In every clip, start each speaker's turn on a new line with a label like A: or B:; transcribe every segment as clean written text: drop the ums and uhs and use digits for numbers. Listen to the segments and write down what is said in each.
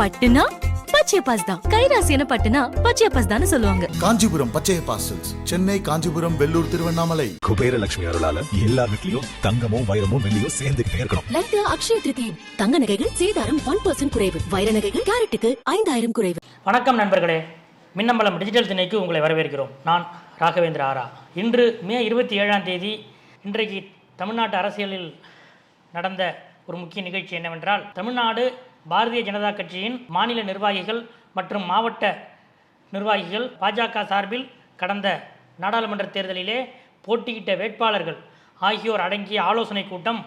A: பட்டுனா பச்சையப்பாஸ் தான். கைராசியான பட்டுனா பச்சையப்பாஸ் தான் சொல்லுவாங்க.
B: காஞ்சிபுரம் பச்சையப்பாஸ் சில்க்ஸ், சென்னை, காஞ்சிபுரம், வெள்ளூர், திருவண்ணாமலை.
C: குபேரலட்சுமி அருளால எல்லா வீட்லயும் தங்கமும் வைரமும் வெள்ளியும் சேர்ந்துகிட்டே இருக்கணும்.
D: லட்டு அக்ஷய திருதி தங்க நகைகள் சேதாரம் 1% குறைவு, வைர நகைகள் கேரட்டுக்கு 5000 குறைவு.
E: வணக்கம் நண்பர்களே, மின்னம்பலம் டிஜிட்டல் திணைக்கு உங்களை வரவேற்கிறோம். நான் ராகவேந்திர ஆரா. இன்று மே 27ஆம் தேதி இன்றைக்கு தமிழ்நாட்டு அரசியலில் நடந்த ஒரு முக்கிய நிகழ்ச்சி என்னவென்றால், தமிழ்நாடு பாரதிய ஜனதா கட்சியின் மாநில நிர்வாகிகள் மற்றும் மாவட்ட நிர்வாகிகள் பாஜக சார்பில் கடந்த நாடாளுமன்ற தேர்தலிலே போட்டியிட்ட வேட்பாளர்கள் ஆகியோர் அடங்கிய ஆலோசனை கூட்டம்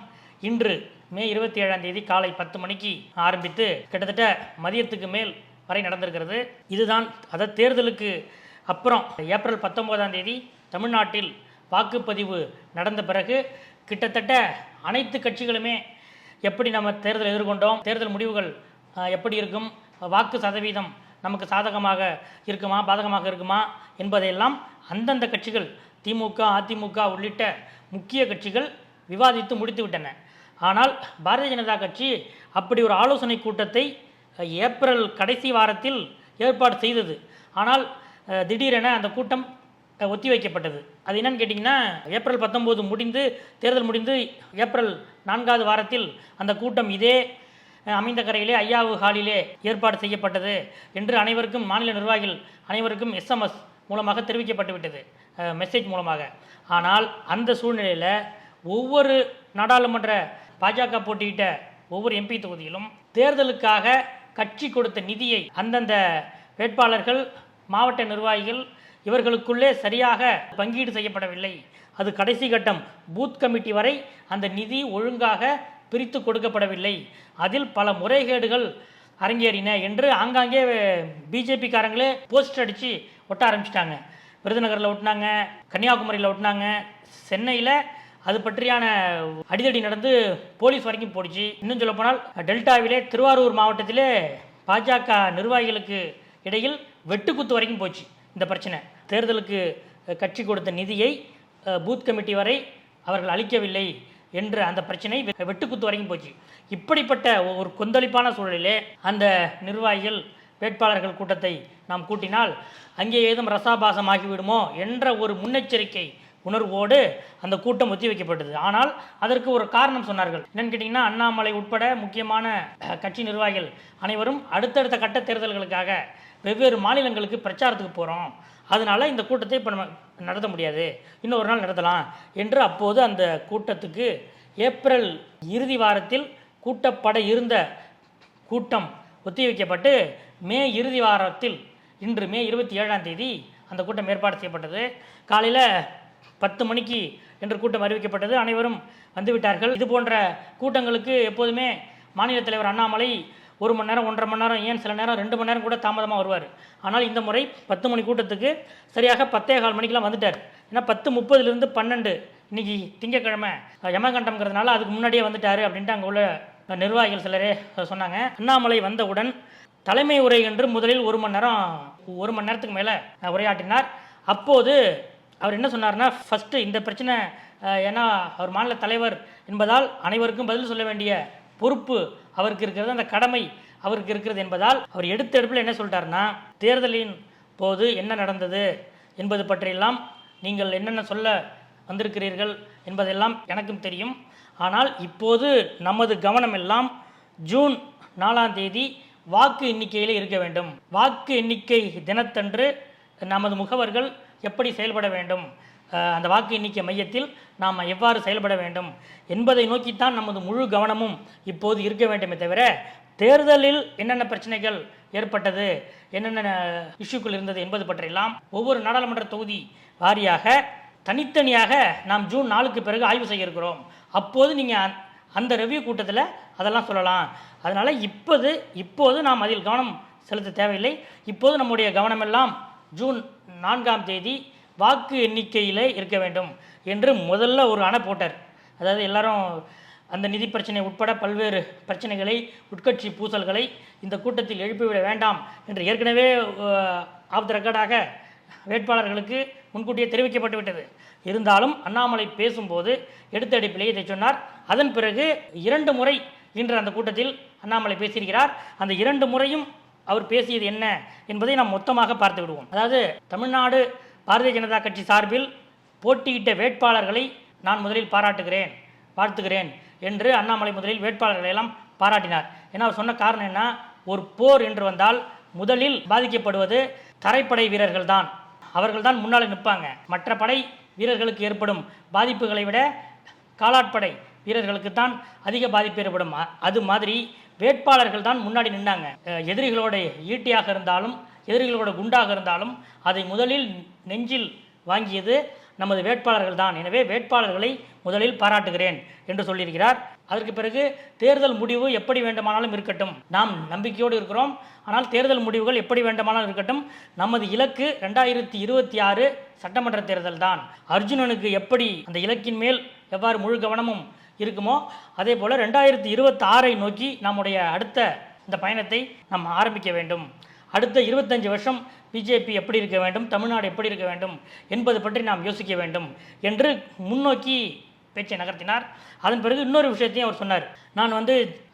E: இன்று மே 27ஆம் தேதி காலை 10 மணிக்கு ஆரம்பித்து கிட்டத்தட்ட மதியத்துக்கு மேல் வரை நடந்திருக்கிறது. இதுதான் அதாவது தேர்தலுக்கு அப்புறம் ஏப்ரல் 19ஆம் தேதி தமிழ்நாட்டில் வாக்குப்பதிவு நடந்த பிறகு கிட்டத்தட்ட அனைத்து கட்சிகளுமே எப்படி நம்ம தேர்தல் எதிர்கொண்டோம், தேர்தல் முடிவுகள் எப்படி இருக்கும், வாக்கு சதவீதம் நமக்கு சாதகமாக இருக்குமா பாதகமாக இருக்குமா என்பதையெல்லாம் அந்தந்த கட்சிகள் திமுக, அதிமுக உள்ளிட்ட முக்கிய கட்சிகள் விவாதித்து முடித்து விட்டன. ஆனால் பாரதிய ஜனதா கட்சி அப்படி ஒரு ஆலோசனை கூட்டத்தை ஏப்ரல் கடைசி வாரத்தில் ஏற்பாடு செய்தது. ஆனால் திடீரென அந்த கூட்டம் ஒத்தி வைக்கப்பட்டது. அது என்னன்னு கேட்டிங்கன்னா, ஏப்ரல் 19 முடிந்து தேர்தல் முடிந்து ஏப்ரல் 4வது வாரத்தில் அந்த கூட்டம் இதே அமைந்த கரையிலே ஐயாவு ஹாலிலே ஏற்பாடு செய்யப்பட்டது என்று அனைவருக்கும், மாநில நிர்வாகிகள் அனைவருக்கும் SMS மூலமாக தெரிவிக்கப்பட்டு விட்டது, மெசேஜ் மூலமாக. ஆனால் அந்த சூழ்நிலையில் ஒவ்வொரு நாடாளுமன்ற பாஜக போட்டியிட்ட ஒவ்வொரு MP தொகுதியிலும் தேர்தலுக்காக கட்சி கொடுத்த நிதியை அந்தந்த வேட்பாளர்கள், மாவட்ட நிர்வாகிகள் இவர்களுக்குள்ளே சரியாக பங்கீடு செய்யப்படவில்லை. அது கடைசி கட்டம் பூத் கமிட்டி வரை அந்த நிதி ஒழுங்காக பிரித்து கொடுக்கப்படவில்லை. அதில் பல முறைகேடுகள் அரங்கேறின என்று ஆங்காங்கே பிஜேபிக்காரங்களே போஸ்டர் அடித்து ஒட்ட ஆரம்பிச்சிட்டாங்க. விருதுநகரில் ஒட்டினாங்க, கன்னியாகுமரியில் ஒட்டினாங்க, சென்னையில் அது பற்றியான அடிதடி நடந்து போலீஸ் வரைக்கும் போடிச்சு. இன்னும் சொல்லப்போனால் டெல்டாவிலே திருவாரூர் மாவட்டத்திலே பாஜக நிர்வாகிகளுக்கு இடையில் வெட்டுக்குத்து வரைக்கும் போச்சு. இந்த பிரச்சனை தேர்தலுக்கு கட்சி கொடுத்த நிதியை பூத் கமிட்டி வரை அவர்கள் அளிக்கவில்லை என்ற அந்த பிரச்சனை வெட்டுக்குத்து வரைக்கும் போச்சு. இப்படிப்பட்ட ஒரு கொந்தளிப்பான சூழலிலே அந்த நிர்வாகிகள் வேட்பாளர்கள் கூட்டத்தை நாம் கூட்டினால் அங்கே ஏதும் ரசாபாசம் ஆகிவிடுமோ என்ற ஒரு முன்னெச்சரிக்கை உணர்வோடு அந்த கூட்டம் ஒத்தி வைக்கப்பட்டது. ஆனால் அதற்கு ஒரு காரணம் சொன்னார்கள். என்னன்னு கேட்டிங்கன்னா, அண்ணாமலை உட்பட முக்கியமான கட்சி நிர்வாகிகள் அனைவரும் அடுத்தடுத்த கட்ட தேர்தல்களுக்காக வெவ்வேறு மாநிலங்களுக்கு பிரச்சாரத்துக்கு போகிறோம், அதனால் இந்த கூட்டத்தை இப்போ நம்ம நடத்த முடியாது, இன்னொரு நாள் நடத்தலாம் என்று அப்போது அந்த கூட்டத்துக்கு ஏப்ரல் இறுதி வாரத்தில் கூட்டப்பட இருந்த கூட்டம் ஒத்தி வைக்கப்பட்டு மே இறுதி வாரத்தில் இன்று மே 27ஆம் தேதி அந்த கூட்டம் ஏற்பாடு செய்யப்பட்டது. காலையில் 10 மணிக்கு என்று கூட்டம் அறிவிக்கப்பட்டது. அனைவரும் வந்துவிட்டார்கள். இது போன்ற கூட்டங்களுக்கு எப்போதுமே மாநில தலைவர் அண்ணாமலை 1 மணி நேரம், 1.5 மணி நேரம், ஏன் சில நேரம் 2 மணி நேரம் கூட தாமதமாக வருவார். ஆனால் இந்த முறை 10 மணி கூட்டத்துக்கு சரியாக 10:15 மணிக்கெலாம் வந்துட்டார். ஏன்னா 10:30 12 இன்னைக்கு திங்கக்கிழமை யமகண்டம்ங்கிறதுனால அதுக்கு முன்னாடியே வந்துட்டார் அப்படின்ட்டு அங்கே உள்ள நிர்வாகிகள் சிலரே சொன்னாங்க. அண்ணாமலை வந்தவுடன் தலைமை உரை என்று முதலில் 1 மணி நேரத்துக்கு மேலே உரையாற்றினார். அப்போது அவர் என்ன சொன்னார்னா, ஃபஸ்ட்டு இந்த பிரச்சனை, ஏன்னா அவர் மாநில தலைவர் என்பதால் அனைவருக்கும் பதில் சொல்ல வேண்டிய பொறுப்பு அவருக்கு இருக்கிறது, அந்த கடமை அவருக்கு இருக்கிறது என்பதால் அவர் எடுத்த எடுப்பில் என்ன சொல்லிட்டாருன்னா, தேர்தலின் போது என்ன நடந்தது என்பது பற்றியெல்லாம் நீங்கள் என்னென்ன சொல்ல வந்திருக்கிறீர்கள் என்பதெல்லாம் எனக்கும் தெரியும். ஆனால் இப்போது நமது கவனம் எல்லாம் ஜூன் 4ஆம் தேதி வாக்கு எண்ணிக்கையில் இருக்க வேண்டும். வாக்கு எண்ணிக்கை தினத்தன்று நமது முகவர்கள் எப்படி செயல்பட வேண்டும், அந்த வாக்கு எண்ணிக்கை மையத்தில் நாம் எவ்வாறு செயல்பட வேண்டும் என்பதை நோக்கித்தான் நமது முழு கவனமும் இப்போது இருக்க வேண்டுமே தவிர, தேர்தலில் என்னென்ன பிரச்சனைகள் ஏற்பட்டது, என்னென்ன இஷ்யூக்கள் இருந்தது என்பது பற்றியெல்லாம் ஒவ்வொரு நாடாளுமன்ற தொகுதி வாரியாக தனித்தனியாக நாம் ஜூன் 4க்கு பிறகு ஆய்வு செய்ய இருக்கிறோம். அப்போது நீங்கள் அந்த ரெவ்யூ கூட்டத்தில் அதெல்லாம் சொல்லலாம். அதனால் இப்போது நாம் அதில் கவனம் செலுத்த தேவையில்லை. இப்போது நம்முடைய கவனமெல்லாம் ஜூன் 4ஆம் தேதி வாக்கு எண்ணிக்கையில் இருக்க வேண்டும் என்று முதல்ல ஒரு அணை போட்டார். அதாவது எல்லாரும் அந்த நிதி பிரச்சனை உட்பட பல்வேறு பிரச்சனைகளை, உட்கட்சி பூசல்களை இந்த கூட்டத்தில் எழுப்பிவிட வேண்டாம் என்று ஏற்கனவே ஆஃப் த ரெக்கார்டாக வேட்பாளர்களுக்கு முன்கூட்டியே தெரிவிக்கப்பட்டு விட்டது. இருந்தாலும் அண்ணாமலை பேசும்போது எடுத்த அடிப்பிலேயே இதை சொன்னார். அதன் பிறகு 2 முறை இன்று அந்த கூட்டத்தில் அண்ணாமலை பேசியிருக்கிறார். அந்த 2 முறையும் அவர் பேசியது என்ன என்பதை நாம் மொத்தமாக பார்த்து விடுவோம். அதாவது தமிழ்நாடு பாரதிய ஜனதா கட்சி சார்பில் போட்டியிட்ட வேட்பாளர்களை நான் முதலில் வாழ்த்துகிறேன் என்று அண்ணாமலை முதலில் வேட்பாளர்களை எல்லாம் பாராட்டினார். ஏன்னா அவர் சொன்ன காரணம் என்ன, ஒரு போர் என்று வந்தால் முதலில் பாதிக்கப்படுவது தரைப்படை வீரர்கள் தான். அவர்கள் தான் முன்னால் நிற்பாங்க. மற்ற படை வீரர்களுக்கு ஏற்படும் பாதிப்புகளை விட காலாட்படை வீரர்களுக்கு தான் அதிக பாதிப்பு ஏற்படும். அது மாதிரி வேட்பாளர்கள் தான் முன்னாடி நின்னாங்க. எதிரிகளோட ஈட்டியாக இருந்தாலும் எதிரிகளோட குண்டாக இருந்தாலும் அதை முதலில் நெஞ்சில் வாங்கியது நமது வேட்பாளர்கள் தான். எனவே வேட்பாளர்களை முதலில் பாராட்டுகிறேன் என்று சொல்லியிருக்கிறார். அதற்கு பிறகு தேர்தல் முடிவு எப்படி வேண்டுமானாலும் இருக்கட்டும், நாம் நம்பிக்கையோடு இருக்கிறோம். ஆனால் தேர்தல் முடிவுகள் எப்படி வேண்டுமானாலும் இருக்கட்டும், நமது இலக்கு 2026 சட்டமன்ற தேர்தல் தான். அர்ஜுனனுக்கு எப்படி அந்த இலக்கின் மேல் எவ்வாறு முழு கவனமும் இருக்குமோ அதே போல் 2026 நோக்கி நம்முடைய அடுத்த இந்த பயணத்தை நாம் ஆரம்பிக்க வேண்டும். அடுத்த 25 வருஷம் பிஜேபி எப்படி இருக்க வேண்டும், தமிழ்நாடு எப்படி இருக்க வேண்டும் என்பது பற்றி நாம் யோசிக்க வேண்டும் என்று முன்னோக்கி பேச்சை நகர்த்தினார். அதன் பிறகு இன்னொரு விஷயத்தையும் அவர் சொன்னார். நான்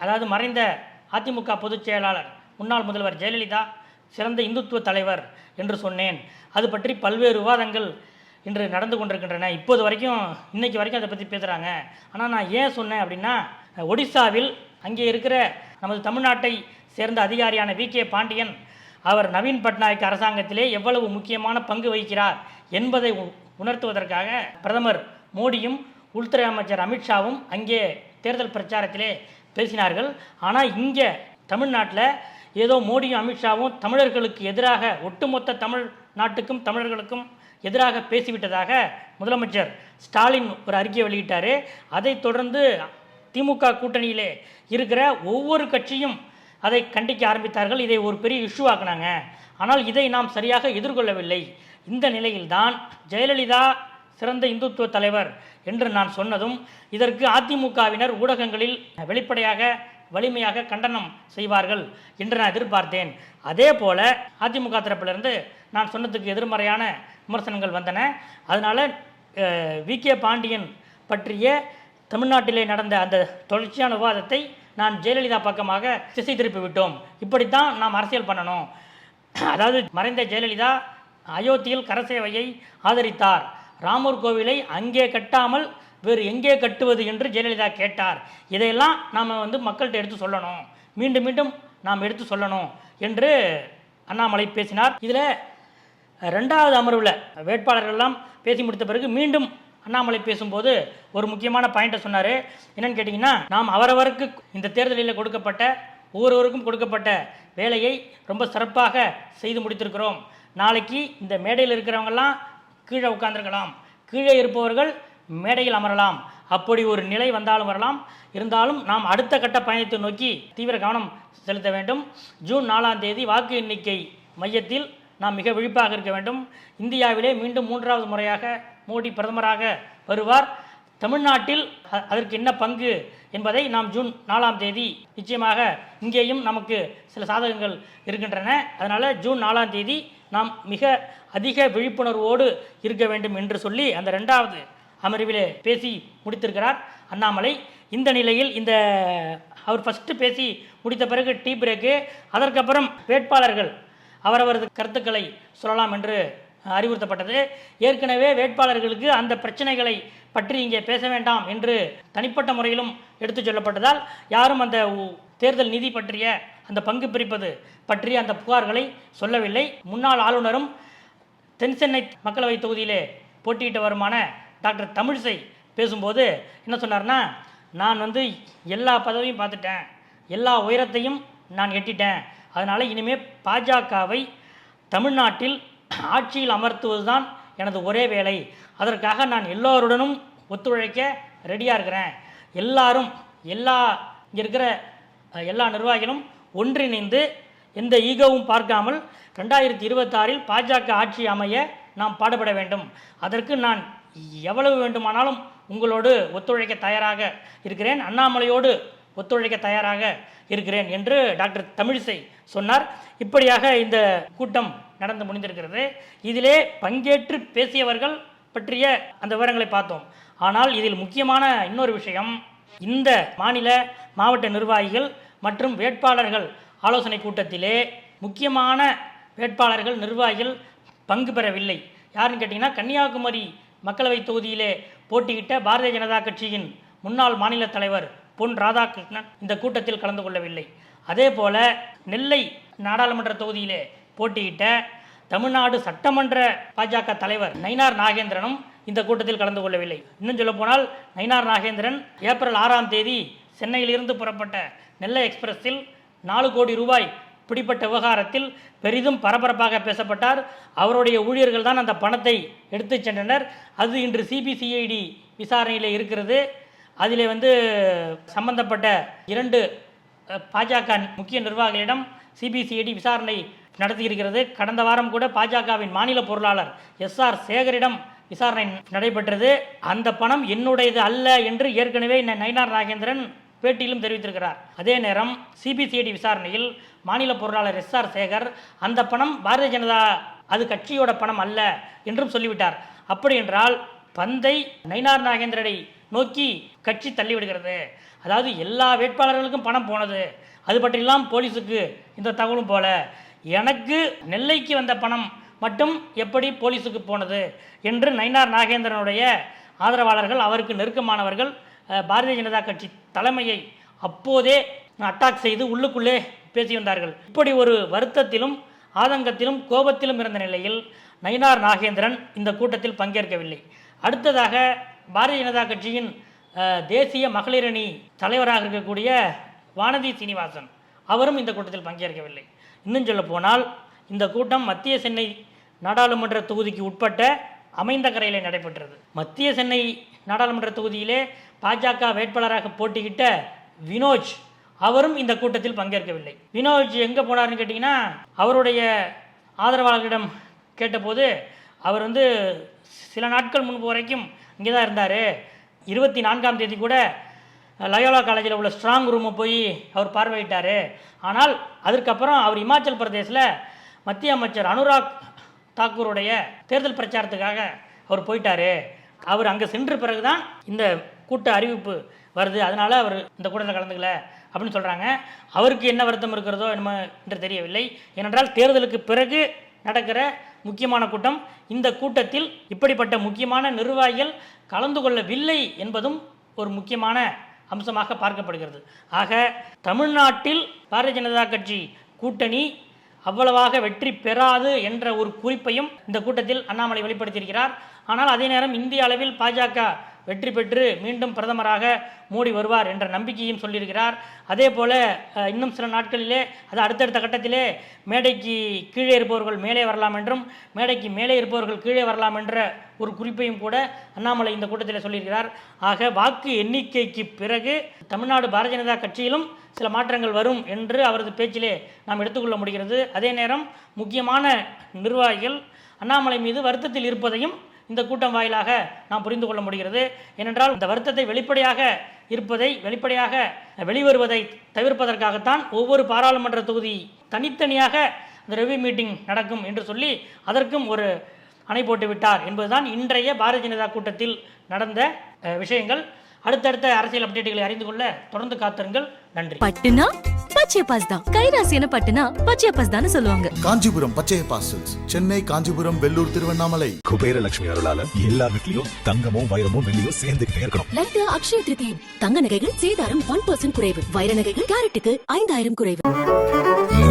E: அதாவது மறைந்த அதிமுக பொதுச் செயலாளர் முன்னாள் முதல்வர் ஜெயலலிதா சிறந்த இந்துத்துவ தலைவர் என்று சொன்னேன். அது பற்றி பல்வேறு விவாதங்கள் இன்று நடந்து கொண்டிருக்கின்றன. இப்போது வரைக்கும் இன்னைக்கு வரைக்கும் அதை பற்றி பேசுகிறாங்க. ஆனால் நான் ஏன் சொன்னேன் அப்படின்னா, ஒடிசாவில் அங்கே இருக்கிற நமது தமிழ்நாட்டை சேர்ந்த அதிகாரியான VK பாண்டியன் அவர் நவீன் பட்நாயக் அரசாங்கத்திலே எவ்வளவு முக்கியமான பங்கு வகிக்கிறார் என்பதை உணர்த்துவதற்காக பிரதமர் மோடியும் உள்துறை அமைச்சர் அமித்ஷாவும் அங்கே தேர்தல் பிரச்சாரத்திலே பேசினார்கள். ஆனால் இங்கே தமிழ்நாட்டில் ஏதோ மோடியும் அமித்ஷாவும் தமிழர்களுக்கு எதிராக, ஒட்டுமொத்த தமிழ்நாட்டுக்கும் தமிழர்களுக்கும் எதிராக பேசிவிட்டதாக முதலமைச்சர் ஸ்டாலின் ஒரு அறிக்கை வெளியிட்டார். அதைத் தொடர்ந்து திமுக கூட்டணியிலே இருக்கிற ஒவ்வொரு கட்சியும் அதை கண்டிக்க ஆரம்பித்தார்கள். இதை ஒரு பெரிய இஷ்யூ ஆக்கினாங்க. ஆனால் இதை நாம் சரியாக எதிர்கொள்ளவில்லை. இந்த நிலையில்தான் ஜெயலலிதா சிறந்த இந்துத்துவ தலைவர் என்று நான் சொன்னதும் இதற்கு அதிமுகவினர் ஊடகங்களில் வெளிப்படையாக வலிமையாக கண்டனம் செய்வார்கள் என்று நான் எதிர்பார்த்தேன். அதே போல் அதிமுக தரப்பிலிருந்து நான் சொன்னதுக்கு எதிர்மறையான விமர்சனங்கள் வந்தன. அதனால் VK பாண்டியன் பற்றிய தமிழ்நாட்டிலே நடந்த அந்த தொடர்ச்சியான விவாதத்தை நான் ஜெயலலிதா பக்கமாக திசை திருப்பி விட்டோம். இப்படித்தான் நாம் அரசியல் பண்ணணும். அதாவது மறைந்த ஜெயலலிதா அயோத்தியில் கரசேவையை ஆதரித்தார். ராமர் கோவிலை அங்கே கட்டாமல் வேறு எங்கே கட்டுவது என்று ஜெயலலிதா கேட்டார். இதையெல்லாம் நாம் மக்கள்கிட்ட எடுத்து சொல்லணும், மீண்டும் மீண்டும் நாம் எடுத்து சொல்லணும் என்று அண்ணாமலை பேசினார். இதில் 2வது அமர்வில் வேட்பாளர்கள்லாம் பேசி முடித்த பிறகு மீண்டும் அண்ணாமலை பேசும்போது ஒரு முக்கியமான பாயிண்ட்டை சொன்னார். என்னன்னு கேட்டிங்கன்னா, நாம் அவரவருக்கு இந்த தேர்தலில் கொடுக்கப்பட்ட ஒவ்வொருவருக்கும் கொடுக்கப்பட்ட வேலையை ரொம்ப சிறப்பாக செய்து முடித்திருக்கிறோம். நாளைக்கு இந்த மேடையில் இருக்கிறவங்கெல்லாம் கீழே உட்கார்ந்துருக்கலாம், கீழே இருப்பவர்கள் மேடையில் அமரலாம். அப்படி ஒரு நிலை வந்தாலும் வரலாம். இருந்தாலும் நாம் அடுத்த கட்ட பயணத்தை நோக்கி தீவிர கவனம் செலுத்த வேண்டும். ஜூன் 4ஆம் தேதி வாக்கு எண்ணிக்கை மையத்தில் நாம் மிக விழிப்பாக இருக்க வேண்டும். இந்தியாவிலே மீண்டும் 3வது முறையாக மோடி பிரதமராக வருவார். தமிழ்நாட்டில் அதற்கு என்ன பங்கு என்பதை நாம் ஜூன் 4ஆம் தேதி நிச்சயமாக, இங்கேயும் நமக்கு சில சாதகங்கள் இருக்கின்றன. அதனால் ஜூன் 4ஆம் தேதி நாம் மிக அதிக விழிப்புணர்வோடு இருக்க வேண்டும் என்று சொல்லி அந்த 2வது அமர்விலே பேசி முடித்திருக்கிறார் அண்ணாமலை. இந்த நிலையில் அவர் ஃபஸ்ட்டு பேசி முடித்த பிறகு டீ பிரேக்கு, அதற்கப்புறம் வேட்பாளர்கள் அவரவரது கருத்துக்களை சொல்லலாம் என்று அறிவுறுத்தப்பட்டது. ஏற்கனவே வேட்பாளர்களுக்கு அந்த பிரச்சனைகளை பற்றி இங்கே பேச வேண்டாம் என்று தனிப்பட்ட முறையிலும் எடுத்து சொல்லப்பட்டதால் யாரும் அந்த தேர்தல் நிதி பற்றிய அந்த பங்கு பிரிப்பது பற்றிய அந்த புகார்களை சொல்லவில்லை. முன்னாள் ஆளுநரும் தென்சென்னை மக்களவை தொகுதியிலே போட்டியிட்ட வருமான டாக்டர் தமிழிசை பேசும்போது என்ன சொன்னார்னா, நான் எல்லா பதவியும் பார்த்துட்டேன், எல்லா உயரத்தையும் நான் எட்டிட்டேன். அதனால் இனிமேல் பாஜகவை தமிழ்நாட்டில் ஆட்சியில் அமர்த்துவது தான் எனது ஒரே வேலை. அதற்காக நான் எல்லோருடனும் ஒத்துழைக்க ரெடியாக இருக்கிறேன். எல்லாரும் இங்கே இருக்கிற எல்லா நிர்வாகிகளும் ஒன்றிணைந்து எந்த ஈகோவும் பார்க்காமல் 2026 பாஜக ஆட்சி அமைய நாம் பாடுபட வேண்டும். அதற்கு நான் எவ்வளவு வேண்டுமானாலும் உங்களோடு ஒத்துழைக்க தயாராக இருக்கிறேன், அண்ணாமலையோடு ஒத்துழைக்க தயாராக இருக்கிறேன் என்று டாக்டர் தமிழிசை சொன்னார். இப்படியாக இந்த கூட்டம் நடந்து முடிந்திருக்கிறது. இதிலே பங்கேற்று பேசியவர்கள் பற்றிய அந்த விவரங்களை பார்த்தோம். ஆனால் இதில் முக்கியமான இன்னொரு விஷயம், இந்த மாநில மாவட்ட நிர்வாகிகள் மற்றும் வேட்பாளர்கள் ஆலோசனை கூட்டத்திலே முக்கியமான வேட்பாளர்கள் நிர்வாகிகள் பங்கு பெறவில்லை. யாருன்னு கேட்டிங்கன்னா, கன்னியாகுமரி மக்களவை தொகுதியிலே போட்டியிட்ட பாரதிய ஜனதா கட்சியின் முன்னாள் மாநில தலைவர் பொன் ராதாகிருஷ்ணன் இந்த கூட்டத்தில் கலந்து கொள்ளவில்லை. அதே போல நெல்லை நாடாளுமன்ற தொகுதியிலே போட்டியிட்ட தமிழ்நாடு சட்டமன்ற பாஜக தலைவர் நயினார் நாகேந்திரனும் இந்த கூட்டத்தில் கலந்து கொள்ளவில்லை. இன்னும் சொல்ல போனால் நயினார் நாகேந்திரன் ஏப்ரல் 6ஆம் தேதி சென்னையிலிருந்து புறப்பட்ட நெல்லை எக்ஸ்பிரஸில் 4 கோடி ரூபாய் பிடிப்பட்ட விவகாரத்தில் பெரிதும் பரபரப்பாக பேசப்பட்டார். அவருடைய ஊழியர்கள் தான் அந்த பணத்தை எடுத்து சென்றனர். அது இன்று சிபிசிஐடி விசாரணையில் இருக்கிறது. அதிலே சம்பந்தப்பட்ட 2 பாஜக முக்கிய நிர்வாகிகளிடம் சிபிசிஐடி விசாரணை நடத்தியிருக்கிறது. கடந்த வாரம் கூட பாஜகவின் மாநில பொருளாளர் SR சேகரிடம் விசாரணை நடைபெற்றது. அந்த பணம் என்னுடையது அல்ல என்று ஏற்கனவே நயினார் நாகேந்திரன் பேட்டியிலும் தெரிவித்திருக்கிறார். அதே நேரம் சிபிசிஐடி விசாரணையில் மாநில பொருளாளர் SR சேகர் அந்த பணம் பாரதிய ஜனதா அது கட்சியோட பணம் அல்ல என்றும் சொல்லிவிட்டார். அப்படி என்றால் பந்தை நயினார் நாகேந்திரனை நோக்கி கட்சி தள்ளிவிடுகிறது. அதாவது எல்லா வேட்பாளர்களுக்கும் பணம் போனது, அது பற்றியெல்லாம் போலீஸுக்கு இந்த தகவலும் போல, எனக்கு நெல்லைக்கு வந்த பணம் மட்டும் எப்படி போலீஸுக்கு போனது என்று நயினார் நாகேந்திரனுடைய ஆதரவாளர்கள், அவருக்கு நெருக்கமானவர்கள் பாரதிய ஜனதா கட்சி தலைமையை அப்போதே அட்டாக் செய்து உள்ளுக்குள்ளே பேசி வந்தார்கள். இப்படி ஒரு வருத்தத்திலும் ஆதங்கத்திலும் கோபத்திலும் இருந்த நிலையில் நயினார் நாகேந்திரன் இந்த கூட்டத்தில் பங்கேற்கவில்லை. அடுத்ததாக பாரதிய ஜனதா கட்சியின் தேசிய மகளிரணி தலைவராக இருக்கக்கூடிய வானதி சீனிவாசன் அவரும் இந்த கூட்டத்தில் பங்கேற்கவில்லை. இன்னும் சொல்ல போனால் இந்த கூட்டம் மத்திய சென்னை நாடாளுமன்ற தொகுதிக்கு உட்பட்ட அமைந்தகரையில் நடைபெற்றது. மத்திய சென்னை நாடாளுமன்ற தொகுதியிலே பாஜக வேட்பாளராக போட்டியிட்ட வினோஜ் அவரும் இந்த கூட்டத்தில் பங்கேற்கவில்லை. வினோஜ் எங்கே போனார்னு கேட்டிங்கன்னா, அவருடைய ஆதரவாளர்களிடம் கேட்டபோது அவர் சில நாட்கள் முன்பு வரைக்கும் இங்கே தான் இருந்தார். 24ஆம் தேதி கூட லயோலா காலேஜில் உள்ள ஸ்ட்ராங் ரூமை போய் அவர் பார்வையிட்டார். ஆனால் அதற்கப்புறம் அவர் இமாச்சல் பிரதேசில் மத்திய அமைச்சர் அனுராக் தாக்கூருடைய தேர்தல் பிரச்சாரத்துக்காக அவர் போயிட்டார். அவர் அங்கே சென்ற பிறகு தான் இந்த கூட்ட அறிவிப்பு வருது, அதனால் அவர் இந்த கூட்டத்தில் கலந்துக்கல அப்படின்னு சொல்கிறாங்க. அவருக்கு என்ன வருத்தம் இருக்கிறதோ என்னமோ என்று தெரியவில்லை. ஏனென்றால் தேர்தலுக்கு பிறகு நடக்கிற முக்கியமான கூட்டம். இந்த கூட்டத்தில் இப்படிப்பட்ட முக்கியமான நிர்வாகிகள் கலந்து கொள்ளவில்லை என்பதும் ஒரு முக்கியமான அம்சமாக பார்க்கப்படுகிறது. ஆக தமிழ்நாட்டில் பாரதிய ஜனதா கட்சி கூட்டணி அவ்வளவாக வெற்றி பெறாது என்ற ஒரு குறிப்பையும் இந்த கூட்டத்தில் அண்ணாமலை வெளிப்படுத்தியிருக்கிறார். ஆனால் அதே நேரம் இந்திய அளவில் பாஜக வெற்றி பெற்று மீண்டும் பிரதமராக மோடி வருவார் என்ற நம்பிக்கையும் சொல்லியிருக்கிறார். அதே போல் இன்னும் சில நாட்களிலே, அது அடுத்தடுத்த கட்டத்திலே மேடைக்கு கீழே இருப்பவர்கள் மேலே வரலாம் என்றும் மேடைக்கு மேலே இருப்பவர்கள் கீழே வரலாம் என்ற ஒரு குறிப்பையும் கூட அண்ணாமலை இந்த கூட்டத்தில் சொல்லியிருக்கிறார். ஆக வாக்கு எண்ணிக்கைக்கு பிறகு தமிழ்நாடு பாரதிய ஜனதா கட்சியிலும் சில மாற்றங்கள் வரும் என்று அவரது பேச்சிலே நாம் எடுத்துக்கொள்ள முடிகிறது. அதே நேரம் முக்கியமான நிர்வாகிகள் அண்ணாமலை மீது வருத்தத்தில் இருப்பதையும் இந்த கூட்டம் வாயிலாக நாம் புரிந்து கொள்ள முடிகிறது. ஏனென்றால் இந்த வருத்தத்தை வெளிப்படையாக வெளிவருவதை தவிர்ப்பதற்காகத்தான் ஒவ்வொரு பாராளுமன்ற தொகுதி தனித்தனியாக அந்த ரெவ்யூ மீட்டிங் நடக்கும் என்று சொல்லி அதற்கும் ஒரு அணை போட்டு விட்டார் என்பதுதான் இன்றைய பாரதிய ஜனதா கூட்டத்தில் நடந்த விஷயங்கள். அடுத்தடுத்த அரசியல் அப்டேட்டுகளை அறிந்து கொள்ள தொடர்ந்து காத்திருங்கள். நன்றி.
A: பட்டுனா பச்சை பாஸ் தான். கைராசியான பட்டுனா பச்சை பாஸ் தான் சொல்லுவாங்க.
B: காஞ்சிபுரம் பச்சையப்பா சில்க்ஸ், சென்னை, காஞ்சிபுரம், வெள்ளூர், திருவண்ணாமலை.
C: குபேரலட்சுமி அருளால எல்லா வீட்லயும் தங்கமும் வைரமும் வெள்ளியும் சேர்ந்துகிட்டே இருக்கணும்.
D: லட்டு அக்ஷய திருதி தங்க நகைகள் சேதாரம் 1% குறைவு, வைர நகைகள் கேரட்டுக்கு 5000 குறைவு.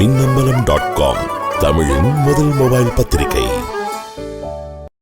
F: மின்னம்பலம்.com தமிழின் முதல் மொபைல் பத்திரிகை.